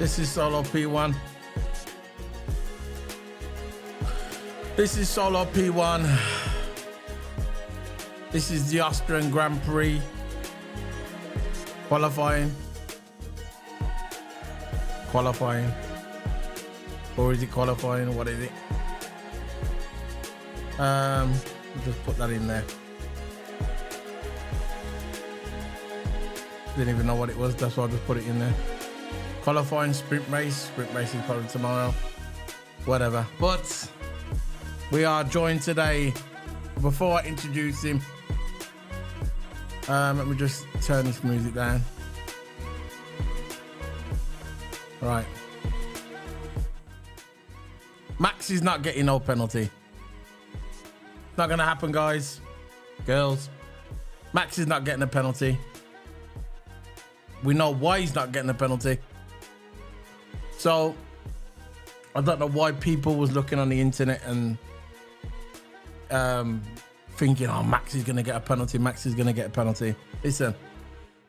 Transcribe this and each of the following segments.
This is solo P1. This is solo P1. This is the Austrian Grand Prix qualifying. Or is it qualifying? What is it? Just put that in there. Didn't even know what it was, that's why I just put it in there. Qualifying sprint race. Sprint race is probably tomorrow. Whatever. But we are joined today. Before I introduce him, let me just turn this music down. Right. Max is not getting no penalty. Not gonna happen, guys. Girls. Max is not getting a penalty. We know why he's not getting a penalty. So I don't know why people was looking on the internet and thinking, oh, Max is gonna get a penalty. Max is gonna get a penalty. Listen,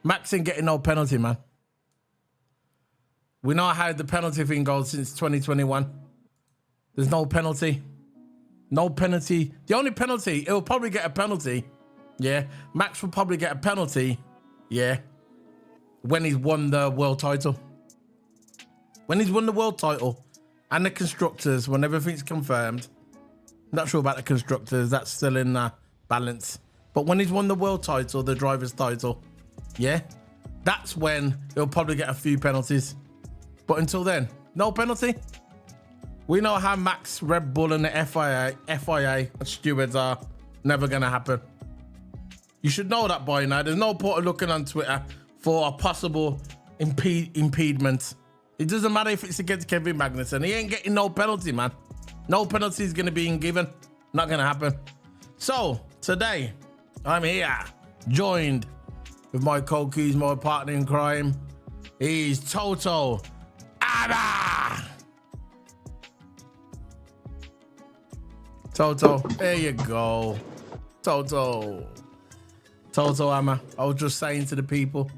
Max ain't getting no penalty, man. We know how the penalty thing goes since 2021. There's no penalty. No penalty. The only penalty, he'll probably get a penalty. Yeah. Max will probably get a penalty. Yeah. When he's won the world title. When he's won the world title and the constructors, when everything's confirmed. Not sure about the constructors. That's still in balance. But when he's won the world title, the driver's title. Yeah. That's when he'll probably get a few penalties. But until then, no penalty. We know how Max, Red Bull and the FIA and stewards are. Never going to happen. You should know that by now. There's no point of looking on Twitter for a possible impediment. It doesn't matter if it's against Kevin Magnussen. He ain't getting no penalty, man. No penalty is going to be given. Not going to happen. So, today, I'm here, joined with my co-keys, my partner in crime. He's TOTO. Toto, there you go. Toto Hammer. I was just saying to the people,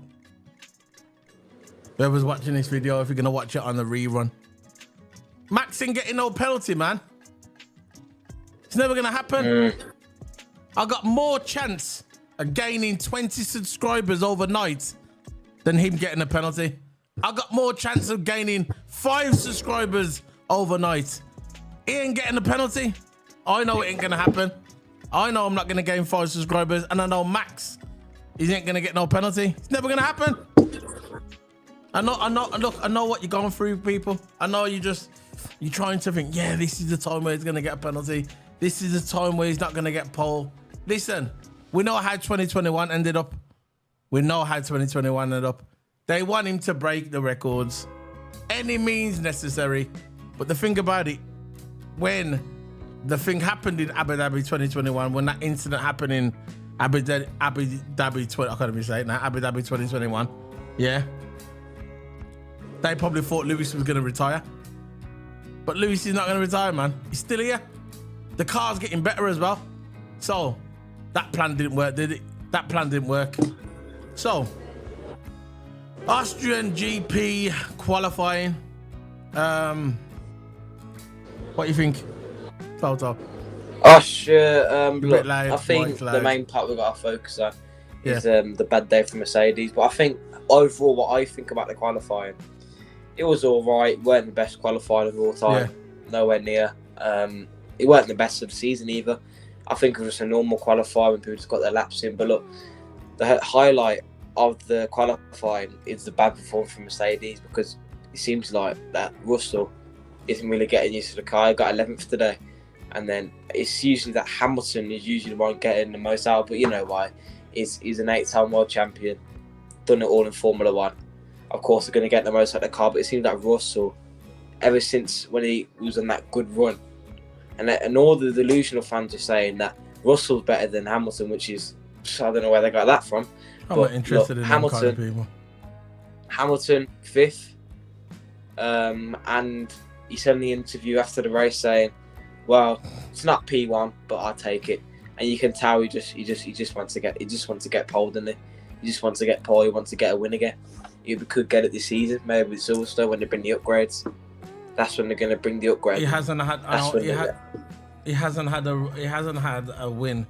whoever's watching this video, if you're gonna watch it on the rerun, Max ain't getting no penalty, man. It's never gonna happen. I got more chance of gaining 20 subscribers overnight than him getting a penalty. I got more chance of gaining 5 subscribers overnight. He ain't getting a penalty. I know it ain't gonna happen. I know I'm not gonna gain 5 subscribers, and I know Max, he ain't gonna get no penalty. It's never gonna happen. I know what you're going through, people. I know you're trying to think, yeah, this is the time where he's gonna get a penalty. This is the time where he's not gonna get pole. Listen, we know how 2021 ended up. We know how 2021 ended up. They want him to break the records, any means necessary. But the thing about it, when the thing happened in Abu Dhabi 2021, when that incident happened in Abu Dhabi 2021, yeah, they probably thought Lewis was going to retire. But Lewis is not going to retire, man. He's still here. The car's getting better as well. So that plan didn't work, did it? That plan didn't work. So Austrian GP qualifying. What do you think, Toto? Look, I think the main part we've got to focus on is the bad day for Mercedes. But I think overall, what I think about the qualifying, it was all right. It weren't the best qualifying of all time. Yeah. Nowhere near. It weren't the best of the season either. I think it was just a normal qualifying when people just got their laps in. But look, the highlight of the qualifying is the bad performance from Mercedes, because it seems like that Russell isn't really getting used to the car. He got 11th today, and then it's usually that Hamilton is usually the one getting the most out. But you know why? He's an 8-time world champion, done it all in Formula One. Of course, they're going to get the most out of the car, but it seems like Russell, ever since when he was on that good run, and all the delusional fans are saying that Russell's better than Hamilton, which is, I don't know where they got that from. I'm not interested in Hamilton. Kind of people. Hamilton 5th, and he said in the interview after the race saying, "Well, it's not P1, but I'll take it." And you can tell he just wants to get pole, doesn't he? He just wants to get pole. He wants to get a win again. you could get it this season. Maybe with Silverstone when they bring the upgrades. That's when they're going to bring the upgrade. He hasn't had. He hasn't had a win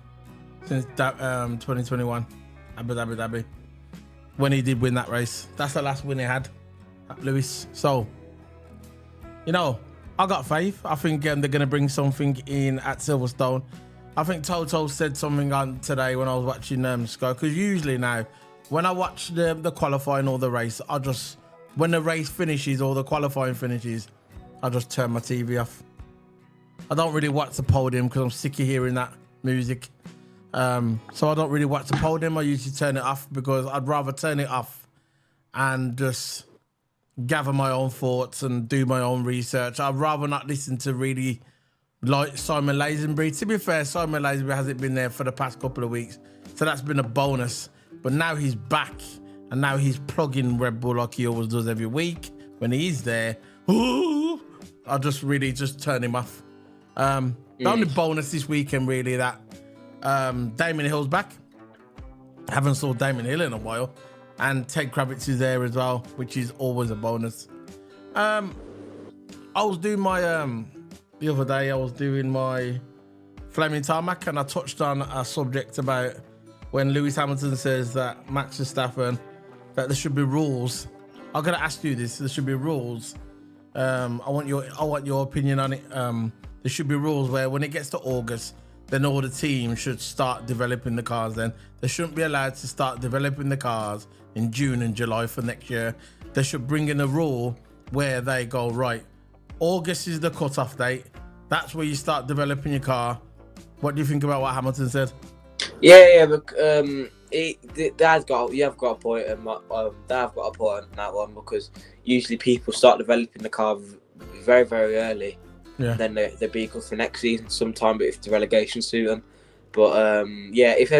since 2021 Abu Dhabi. When he did win that race, that's the last win he had, Lewis. So, you know, I got faith. I think they're going to bring something in at Silverstone. I think Toto said something on today when I was watching Sky, because usually now, when I watch the qualifying or the race, when the race finishes or the qualifying finishes, I just turn my TV off. I don't really watch the podium because I'm sick of hearing that music. So I don't really watch the podium. I usually turn it off because I'd rather turn it off and just gather my own thoughts and do my own research. I'd rather not listen to really like Simon Lazenby. To be fair, Simon Lazenby hasn't been there for the past couple of weeks, so that's been a bonus. But now he's back, and now he's plugging Red Bull like he always does every week. When he's there, I'll just turn him off. The only bonus this weekend really that Damon Hill's back. I haven't saw Damon Hill in a while, and Ted Kravitz is there as well, which is always a bonus. I was doing my the other day. I was doing my Flaming Tarmac, and I touched on a subject about when Lewis Hamilton says that Max Verstappen, that there should be rules. I'm gonna ask you this: there should be rules. I want your opinion on it. There should be rules where when it gets to August, then all the teams should start developing the cars. Then they shouldn't be allowed to start developing the cars in June and July for next year. They should bring in a rule where they go, right, August is the cutoff date. That's where you start developing your car. What do you think about what Hamilton said? Yeah, but you have got a point, and they have got a point on that one, because usually people start developing the car very, very early. Yeah. Then they're be good for next season sometime, but if the relegation suit them. But if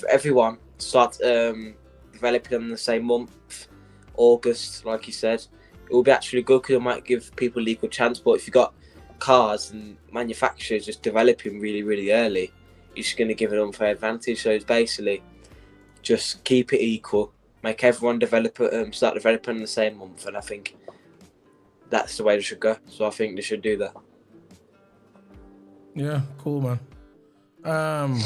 everyone starts developing them in the same month, August, like you said, it will be actually good because it might give people a equal chance. But if you've got cars and manufacturers just developing really, really early, you're just going to give an unfair advantage. So it's basically just keep it equal, make everyone start developing in the same month, and I think that's the way they should go. So I think they should do that. Yeah, cool, man.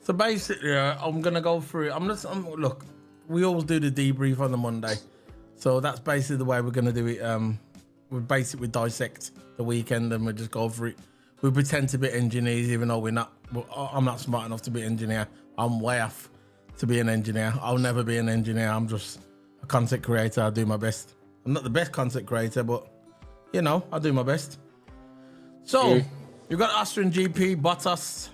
So basically, I'm gonna go through. Look, we always do the debrief on the Monday, so that's basically the way we're gonna do it. We basically dissect the weekend and we just go through it. We pretend to be engineers, even though we're not. I'm not smart enough to be an engineer. I'm way off to be an engineer. I'll never be an engineer. I'm just a content creator. I do my best. I'm not the best content creator, but you know, I do my best. So you've got Austrian GP, Bottas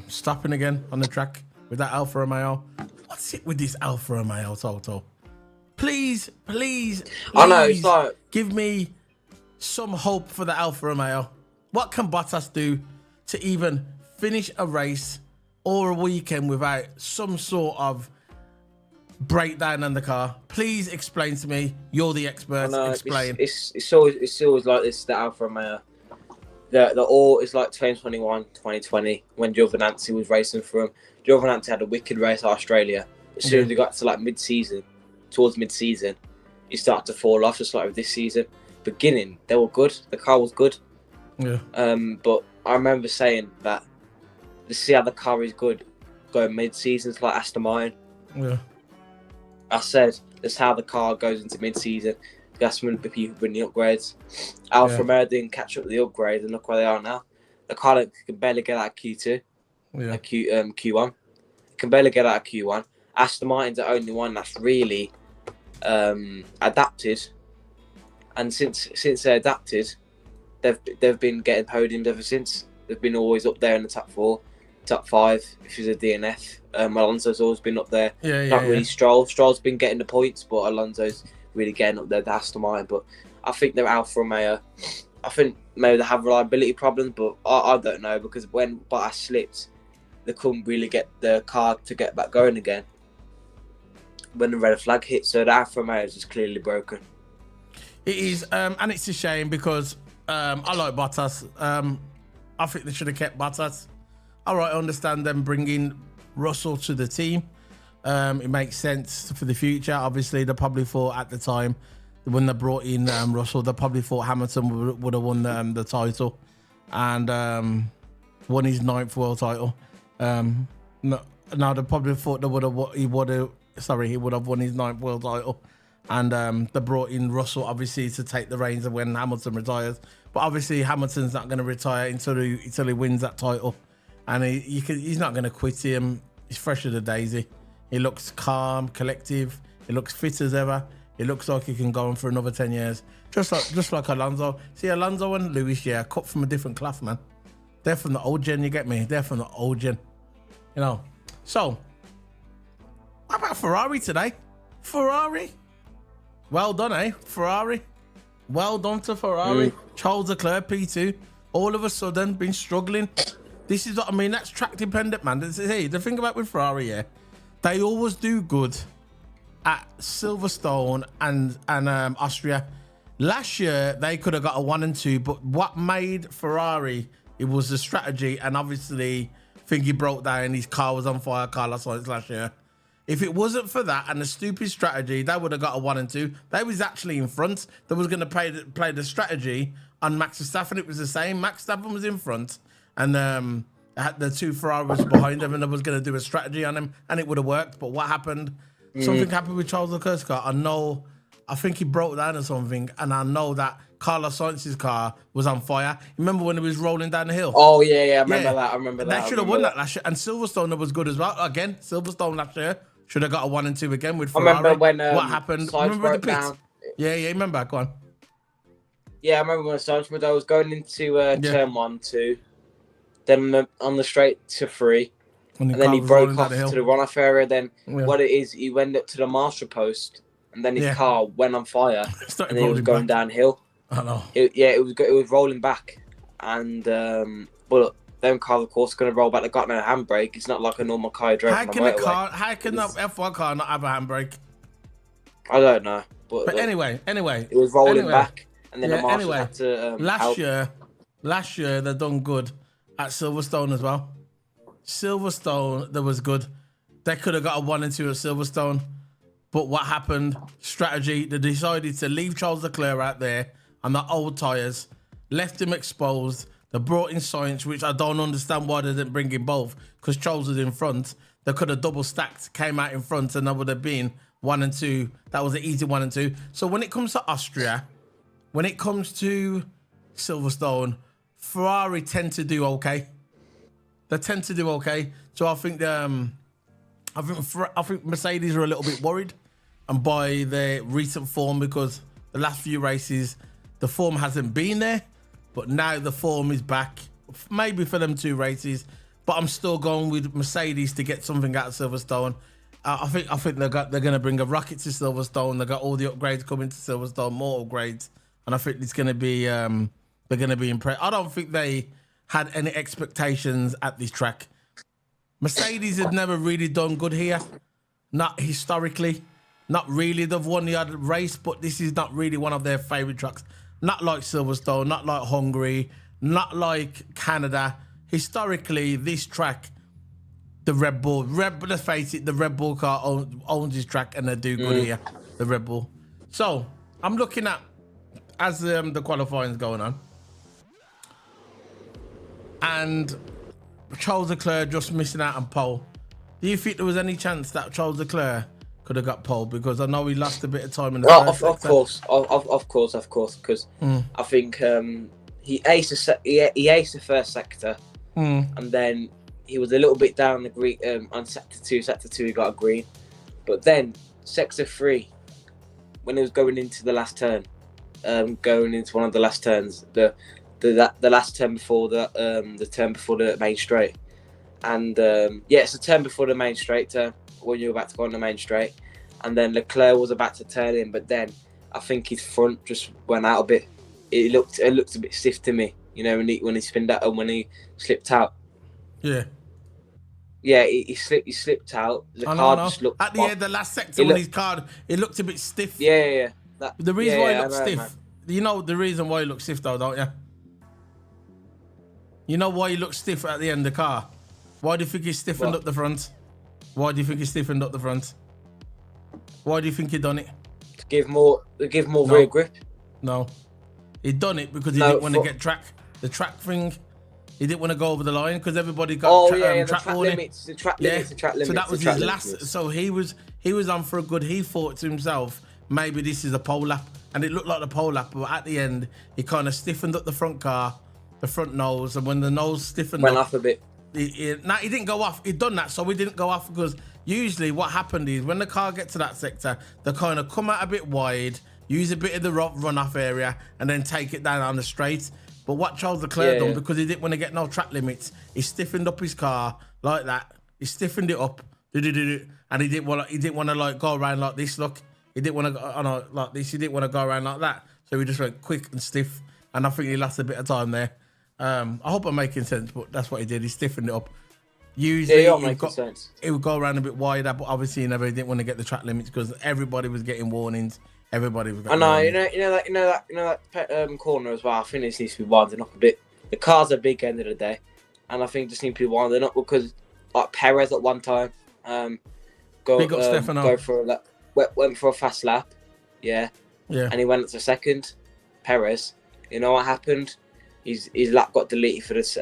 stopping again on the track with that Alfa Romeo. What's it with this Alfa Romeo, Toto? Please, I know, it's like, give me some hope for the Alfa Romeo. What can Bottas do to even finish a race or a weekend without some sort of breakdown on the car? Please explain to me. You're the expert. Explain. It's always like this. The Alfa Romeo. It's like 2021, 2020 when Giovinazzi was racing for him. Giovinazzi had a wicked race at Australia. As soon as he got to like towards mid-season, he started to fall off, just like with this season. Beginning, they were good. The car was good. Yeah. But I remember saying that to see how the car is good going mid-season, it's like Aston Martin. Yeah. I said that's how the car goes into mid-season. That's when the people bring the upgrades. Alfa Romeo didn't catch up with the upgrades, and look where they are now. The car can barely get out of Q2, Q1. It can barely get out of Q1. Aston Martin's the only one that's really adapted, and since they adapted, they've been getting podiums ever since. They've been always up there in the top 4, top 5. If it's a DNF, Alonso's always been up there. Not really Stroll. Stroll's been getting the points, but Alonso's really getting up there, the Aston Martin. But I think they're Alfa Romeo. I think maybe they have reliability problems, but I don't know, because when Bottas slipped, they couldn't really get the car to get back going again when the red flag hit. So the Alfa Romeo is just clearly broken. It is, and it's a shame because I like Bottas. I think they should have kept Bottas. All right, I understand them bringing Russell to the team. It makes sense for the future. Obviously, they probably thought at the time when they brought in Russell, they probably thought Hamilton would have won the title and won his 9th world title. No, they probably thought he would have won his 9th world title. And they brought in Russell, obviously, to take the reins of when Hamilton retires. But obviously, Hamilton's not going to retire until he wins that title. And he's not going to quit him. He's fresh as a daisy. He looks calm, collective. He looks fit as ever. He looks like he can go on for another 10 years. Just like Alonso. See, Alonso and Lewis, yeah, cut from a different cloth, man. They're from the old gen, you get me? They're from the old gen. You know. So, how about Ferrari today? Ferrari? Well done, eh? Ferrari. Well done to Ferrari. Charles Leclerc, P2. All of a sudden, been struggling. This is what I mean. That's track dependent, man. Hey, the thing about with Ferrari, yeah, they always do good at Silverstone and Austria. Last year, they could have got a 1 and 2, but what made Ferrari, it was the strategy, and obviously, I think he broke down. His car was on fire, Carlos Sainz last year. If it wasn't for that and the stupid strategy, they would have got a 1 and 2. They was actually in front. They was going to play the strategy on Max Verstappen. It was the same. Max Verstappen was in front, and the 2 Ferraris behind him, and they was going to do a strategy on him, and it would have worked. But what happened? Something happened with Charles Leclerc's car. I think he broke down or something, and I know that Carlos Sainz's car was on fire. Remember when he was rolling down the hill? Oh, yeah, I remember that. They should have won that last year. And Silverstone was good as well. Again, Silverstone last year should have got a 1 and 2 again with Ferrari. I remember when what happened? Remember the pits? Down. Yeah, remember. Go on. Yeah, I remember when Sainz was going into turn 1, 2, then on the straight to 3, and then he broke off to the runoff area. Then what it is, he went up to the master post, and then his car went on fire, and then he was going downhill. I know. It was rolling back, and but them cars, of course, going to roll back. They got no handbrake. It's not like a normal car driving on the motorway. How can that F1 car not have a handbrake? I don't know, but anyway, it was rolling back, and then the marshal had to last year they done good at Silverstone as well. Silverstone, that was good. They could have got a 1 and 2 at Silverstone, but what happened? Strategy. They decided to leave Charles Leclerc out there on the old tyres, left him exposed. They brought in Sainz, which I don't understand why they didn't bring in both, because Charles was in front. They could have double stacked, came out in front, and that would have been 1 and 2. That was an easy 1 and 2. So when it comes to Austria, when it comes to Silverstone, Ferrari tend to do okay. They tend to do okay. So I think Mercedes are a little bit worried, and by their recent form, because the last few races, the form hasn't been there, but now the form is back. Maybe for them 2 races, but I'm still going with Mercedes to get something out of Silverstone. I think they're going to bring a rocket to Silverstone. They got all the upgrades coming to Silverstone, more upgrades, and I think it's going to be they're going to be impressed. I don't think they had any expectations at this track. Mercedes had never really done good here, not historically, not really. They've won the other race, but this is not really one of their favorite tracks. Not like Silverstone, not like Hungary, not like Canada. Historically, this track, the Red Bull, let's face it, the Red Bull car owns this track, and they do good here, the Red Bull. So I'm looking at, as the qualifying is going on, and Charles Leclerc just missing out on pole. Do you think there was any chance that Charles Leclerc could have got pole? Because I know he lost a bit of time in the first sector. Of course, because I think he aced the first sector, and then he was a little bit down the green on sector 2. Sector 2, he got a green, but then sector 3, when he was going into the last turn, going into one of the last turns, the last turn before the turn before the main straight, and it's the turn before the main straight turn when you're about to go on the main straight, and then Leclerc was about to turn in, but then I think his front just went out a bit. It looked a bit stiff to me, you know, when he spinned out and when he slipped out. Yeah, he slipped out. The car just looked at the end, the last sector when his car, it looked a bit stiff. Yeah. The reason why it looked stiff, man. You know the reason why it looked stiff though, don't you? You know why he looked stiff at the end of the car? Why do you think he stiffened up the front? Why do you think he stiffened up the front? Why do you think he done it? To give more rear grip. No. He done it because he didn't want to get the track thing. He didn't want to go over the line because everybody got track limits. The track limits. So that was his last. So he was on for a good. He thought to himself, maybe this is a pole lap, and it looked like the pole lap. But at the end, he kind of stiffened up the front car, the front nose, and when the nose stiffened went off a bit. He didn't go off. He'd done that, so we didn't go off because usually what happened is when the car gets to that sector, they kind of come out a bit wide, use a bit of the run-off area, and then take it down on the straight. But what Charles Leclerc done, because he didn't want to get no track limits, he stiffened up his car like that. He stiffened it up, and he didn't want to like go around like this. Look, he didn't want to go like this. He didn't want to go around like that. So he just went quick and stiff, and I think he lost a bit of time there. I hope I'm making sense, but that's what he did. He stiffened it up. Usually, it would go around a bit wider, but obviously, he didn't want to get the track limits because everybody was getting warnings. Everybody was. I know, you know that corner as well. I think it needs to be winding up a bit. The car's a big end of the day, and I think it just needs to be winding up because, like Perez at one time, Big up Stefano. Go for a lap, went for a fast lap, yeah, and he went up to second. Perez, you know what happened? His lap got deleted for this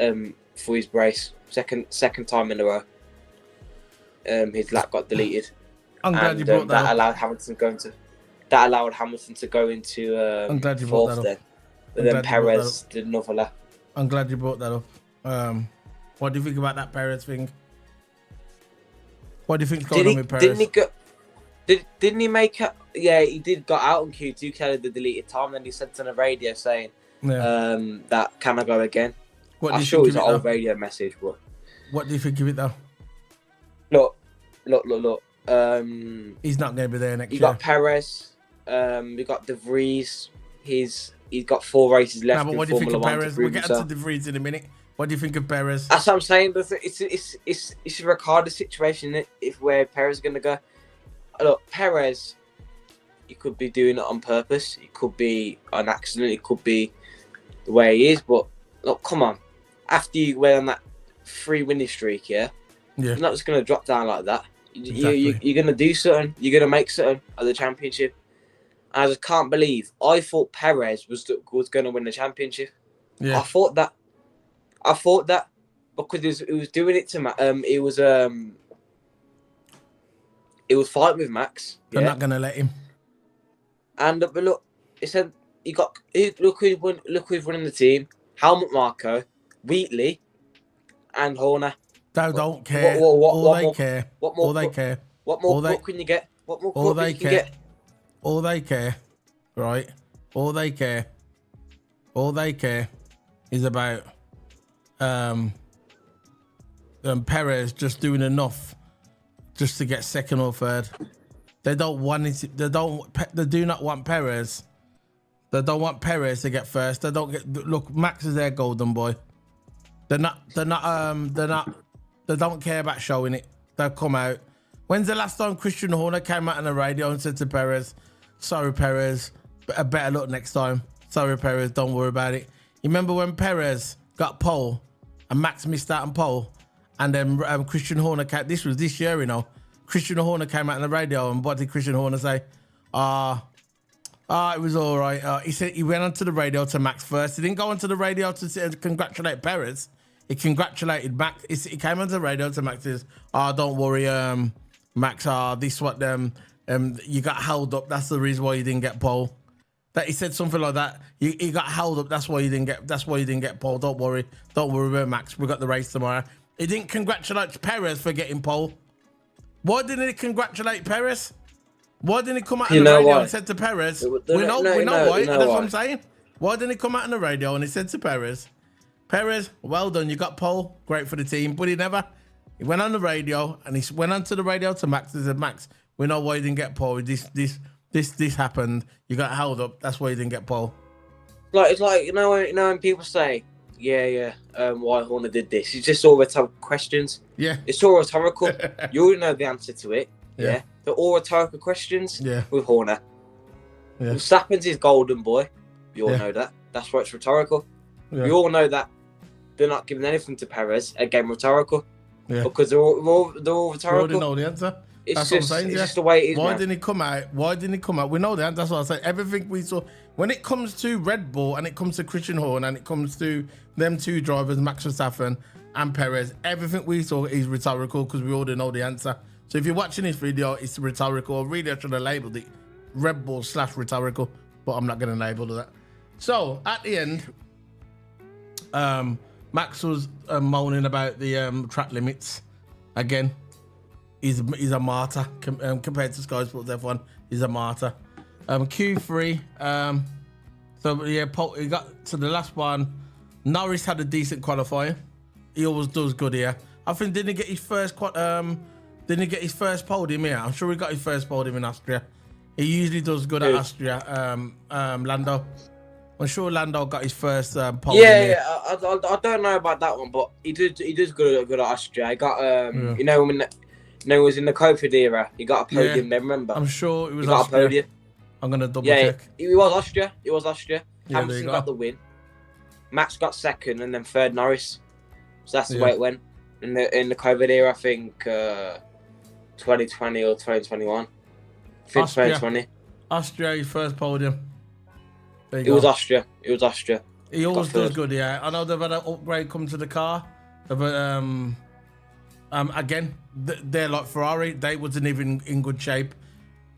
for his race. Second time in a row. His lap got deleted. I'm glad you brought that up. allowed Hamilton to go into I'm glad you fourth brought that up. then. But then Perez did another lap. I'm glad you brought that up. What do you think about that Perez thing? What do you think's going on with Perez? Didn't he make it? Yeah, he did got out on Q2, carried the deleted time, then he sent on a radio saying that can I go again? I'm sure it was an old radio message, but what do you think of it though? Look. He's not going to be there next year. You got Perez. You got De Vries. He's got 4 races left. No, but what do you think of Perez? We'll get to De Vries in a minute. What do you think of Perez? That's what I'm saying. It's a Ricciardo situation, isn't it? Where Perez is going to go. Look, Perez, he could be doing it on purpose. It could be an accident. It could be the way he is. But look, come on. After you went on that 3 winning streak, you're not just going to drop down like that. Exactly. You're going to do something. You're going to make something of the championship. And I just can't believe. I thought Perez was going to win the championship. Yeah. I thought that because it was doing it to it was fighting with Max. They're not going to let him. And but look, it said look who's running the team: Helmut Marko, Wheatley, and Horner. They don't care. All they care. What more can you get? What more can you get? All they care, right? All they care is about Perez just doing enough just to get second or third. They don't want it. They do not want Perez. They don't want Perez to get first. They don't get. Look, Max is their golden boy. They don't care about showing it. They'll come out. When's the last time Christian Horner came out on the radio and said to Perez, "Sorry, Perez, better luck next time. Sorry, Perez, don't worry about it." You remember when Perez got pole and Max missed out on pole, and then Christian Horner came. This was this year, Christian Horner came out on the radio, and what did Christian Horner say? It was all right. He said he went onto the radio to Max first. He didn't go onto the radio to congratulate Perez. He congratulated Max. He came onto the radio to Max. Says, don't worry, Max. This what you got held up. That's the reason why you didn't get pole. That he said something like that. He got held up. That's why you didn't get pole. Don't worry about Max. We got the race tomorrow. He didn't congratulate Perez for getting pole. Why didn't he congratulate Perez? Why didn't he come out on the radio and said to Perez? We know why. That's what I'm saying. Why didn't he come out on the radio and he said to Perez, well done, you got pole, great for the team. But he went on the radio and he went onto the radio to Max and said, Max, we know why you didn't get pole. This happened. You got held up. That's why you didn't get pole. It's like when people say, why Horner did this. It's just all rhetorical questions. Yeah. It's all rhetorical. You already know the answer to it. Yeah. They're all rhetorical questions with Horner. Yeah. Verstappen's his golden boy. You all know that. That's why it's rhetorical. Yeah. You all know that they're not giving anything to Perez. Again, rhetorical. because they're all rhetorical. We already know the answer. That's what I'm saying. It's just the way it is. Why didn't he come out? Why didn't he come out? We know that. That's what I say. Everything we saw when it comes to Red Bull and it comes to Christian Horner and it comes to them two drivers, Max Verstappen and Perez, everything we saw is rhetorical because we already know the answer. So if you're watching this video, it's rhetorical. Really, I should have labeled it Red Bull / rhetorical, but I'm not going to label that. So at the end, Max was moaning about the track limits again. He's a martyr compared to Sky Sports F1. He's a martyr. Q3. So yeah, he got to the last one. Norris had a decent qualifying. He always does good here. I think didn't he get his first podium here? I'm sure he got his first podium in Austria. He usually does good at Austria. Lando. I'm sure Lando got his first podium. Yeah. I don't know about that one, but he does good at Austria. He got you know when. No, it was in the COVID era. He got a podium there, remember? I'm sure it was Austria. Got a podium. I'm going to double check. It was Austria. It was Austria. Yeah, Hamilton got the win. Max got second and then third Norris. So that's the way it went. In the COVID era, I think 2020 or 2021. I think 2020. Austria, his first podium. It was Austria. He always does good, yeah. I know they've had an upgrade come to the car. But again, they're like Ferrari. They wasn't even in good shape.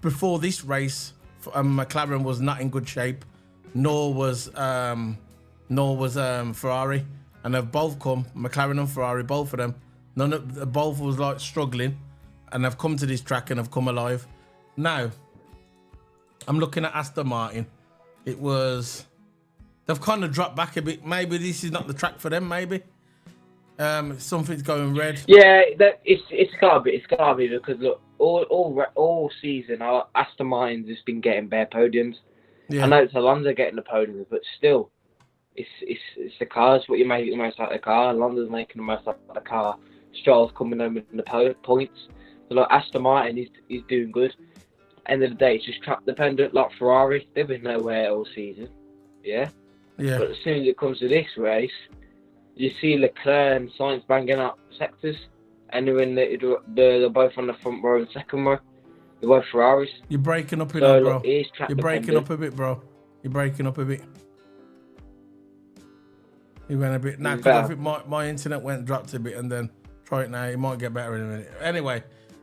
Before this race, McLaren was not in good shape, nor was Ferrari. And they've both come, McLaren and Ferrari, both of them. Both was like struggling, and they've come to this track and have come alive. Now, I'm looking at Aston Martin. They've kind of dropped back a bit. Maybe this is not the track for them. Maybe. Something's going red. Yeah, it's gotta be because look, all season Aston Martin's just been getting bare podiums. Yeah. I know it's Alonso getting the podiums, but still, it's the cars. What you make the most out of the car. Alonso's making the most out of the car. Stroll's coming home with the points. So like Aston Martin is doing good. End of the day, it's just track dependent like Ferrari. They've been nowhere all season. Yeah. But as soon as it comes to this race, you see Leclerc and Sainz banging up sectors, and they're both on the front row and second row. They're both Ferraris. You're breaking up a bit, bro. You're breaking up a bit, bro. You're breaking up a bit. You went a bit. Now, because I think my internet dropped a bit, and then try it now. It might get better in a minute. Anyway,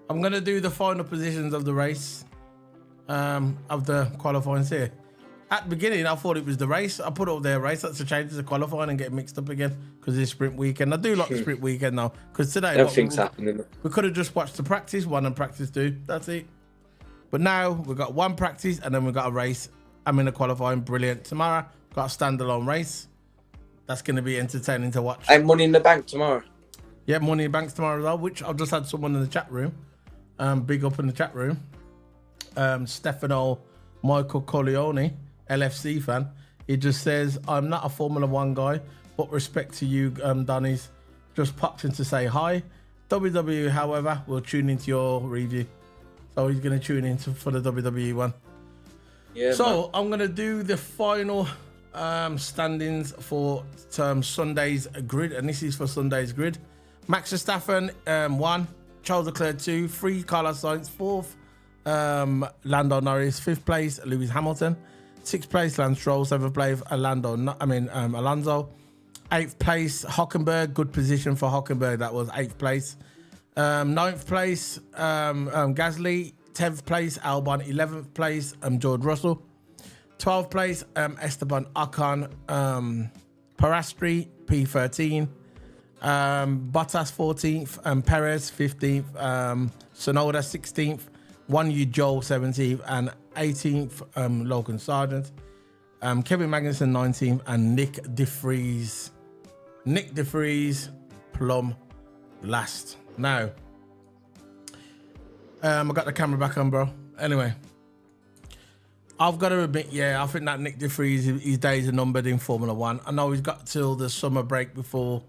I'm going to do the final positions of the race, of the qualifying here. At the beginning, I thought it was the race. I put up their race. That's a change to the qualifying and get mixed up again because it's sprint weekend. I do like the sprint weekend now because today everything's happening. We could have just watched the practice 1 and practice 2. That's it. But now we've got 1 practice and then we've got a race. I'm in the qualifying. Brilliant. Tomorrow, got a standalone race. That's going to be entertaining to watch. And Money in the Bank tomorrow. Yeah, Money in the Bank tomorrow as well, which I've just had someone in the chat room. Big up in the chat room. Stefano Michael Corleone, LFC fan. He just says, I'm not a Formula 1 guy, but respect to you, Donnies. Just popped in to say hi. WWE, however, will tune into your review. So he's going to tune in for the WWE one. Yeah. So I'm going to do the final standings for Sunday's grid. And this is for Sunday's grid. Max Verstappen, 1. Charles Leclerc, 2. 3, Carlos Sainz. 4th, Lando Norris. 5th place, Lewis Hamilton. 6th place, Lance Stroll. 7th place, Alonso. 8th place, Hockenberg. Good position for Hockenberg. That was 8th place. 9th place, Gasly. 10th place, Albon. 11th place, George Russell. 12th place, Esteban Ocon. Piastri, P13. Bottas 14th, Perez 15th, Sonoda 16th, Yu Zhou 17th, and 18th, Logan Sargent, Kevin Magnussen 19th, and Nick De Vries plumb last. Now, I got the camera back on, bro. Anyway, I've got to admit, I think that Nick De Vries, his days are numbered in Formula 1. I know he's got till the summer break before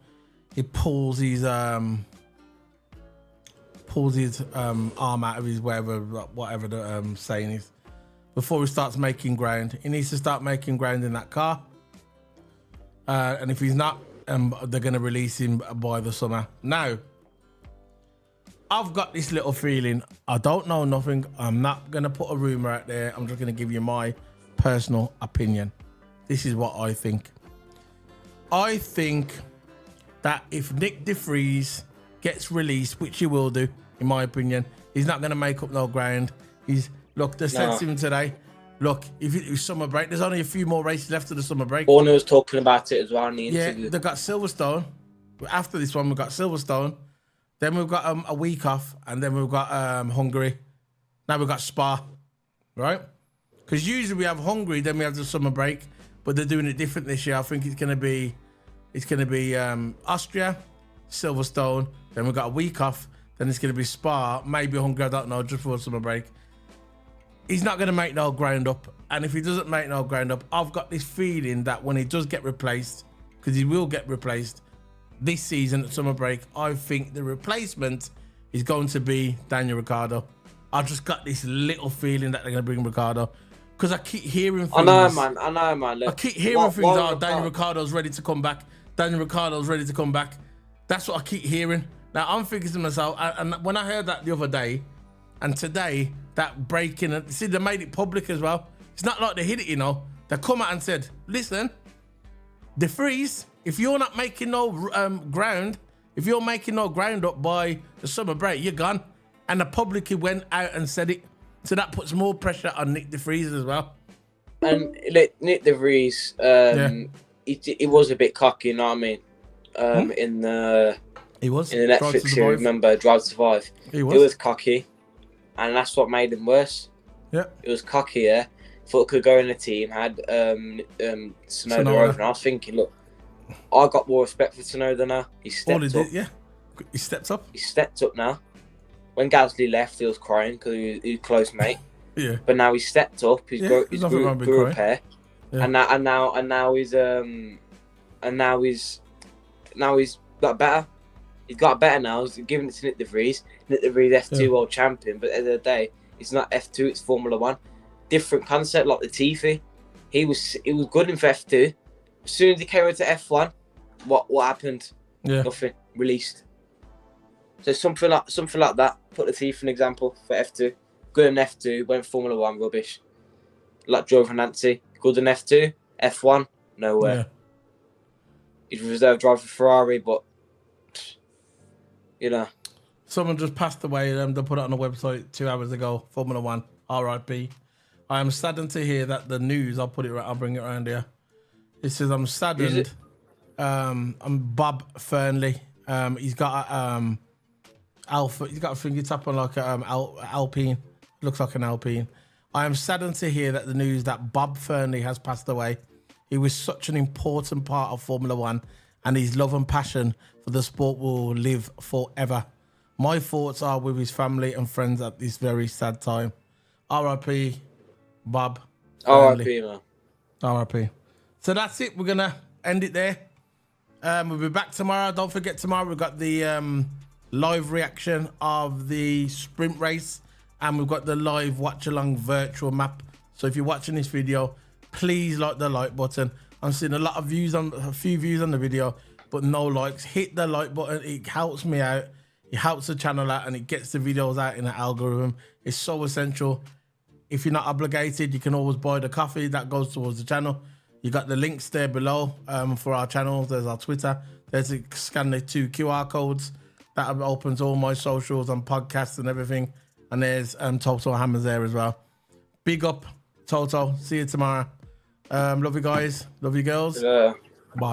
he pulls his arm out of his whatever the saying is, before he starts making ground. He needs to start making ground in that car. And if he's not, they're going to release him by the summer. Now, I've got this little feeling. I don't know nothing. I'm not going to put a rumor out there. I'm just going to give you my personal opinion. This is what I think. I think that if Nick De Vries gets released, which he will do, in my opinion, he's not going to make up no ground. Look, they said to him today, look, if it's summer break, there's only a few more races left of the summer break. Horner was talking about it as well in the interview. Yeah, they got Silverstone. After this one, we've got Silverstone. Then we've got a week off, and then we've got Hungary. Now we've got Spa, right? Because usually we have Hungary, then we have the summer break, but they're doing it different this year. I think it's gonna be Austria, Silverstone. Then we've got a week off. Then it's gonna be Spa, maybe Hungary. I don't know, just before summer break. He's not gonna make no ground up, and if he doesn't make no ground up, I've got this feeling that when he does get replaced, because he will get replaced this season at summer break, I think the replacement is going to be Daniel Ricciardo. I've just got this little feeling that they're going to bring Ricciardo because I keep hearing things. I know, man. Look, I keep hearing things. Oh, Daniel Ricciardo's ready to come back. Daniel Ricciardo's ready to come back. That's what I keep hearing. Now I'm thinking to myself, and when I heard that the other day, and today that breaking, and see they made it public as well. It's not like they hid it, you know. They come out and said, "Listen, De Vries, if you're not making no ground, if you're making no ground up by the summer break, you're gone." And the public went out and said it. So that puts more pressure on Nick De Vries as well. And Nick De Vries, he was a bit cocky, you know what I mean? In the Netflix series, remember, Drive to Survive. He was cocky, and that's what made him worse. Yeah, it was cocky. Yeah, thought it could go in a team. Had Tsunoda over, and I was thinking, look, I got more respect for Tsunoda now. He stepped up. Yeah, he stepped up. He stepped up now. When Gasly left, he was crying because he was close mate. Yeah. But now he's stepped up. He's grew a pair, and now he's got better. He's got better now. He's giving it to Nick De Vries. Nick De Vries F2 world champion, but at the end of the day, it's not F2. It's Formula One. Different concept, like Latifi. He was good in F2. As soon as he came into F1, what happened? Yeah. Nothing. Released. So something like that. Put Latifi an example for F2. Good in F2, went Formula One, rubbish. Like Joe Nancy, good in F2, F1, nowhere. Yeah. He's reserve driver for Ferrari, but you know. Someone just passed away. They put it on the website 2 hours ago. Formula One, RIP. I am saddened to hear that the news. I'll put it right. I'll bring it around here. It says I'm saddened. I'm Bob Fernley. He's got Alpha. He's got a finger tap on like Alpine. Looks like an Alpine. I am saddened to hear that the news that Bob Fernley has passed away. He was such an important part of Formula One, and his love and passion for the sport will live forever. My thoughts are with his family and friends at this very sad time. R.I.P. Bob. R.I.P. man. R.I.P. So that's it. We're gonna end it there. We'll be back tomorrow. Don't forget tomorrow we've got the live reaction of the sprint race, and we've got the live watch along virtual map. So if you're watching this video, please like the like button. I'm seeing a few views on the video, but no likes. Hit the like button. It helps me out. It helps the channel out, and it gets the videos out in the algorithm. It's so essential. If you're not obligated, you can always buy the coffee that goes towards the channel. You got the links there below for our channels. There's our Twitter. There's scan the 2 QR codes. That opens all my socials and podcasts and everything. And there's Toto Hammers there as well. Big up, Toto. See you tomorrow. Love you guys. Love you girls. Yeah.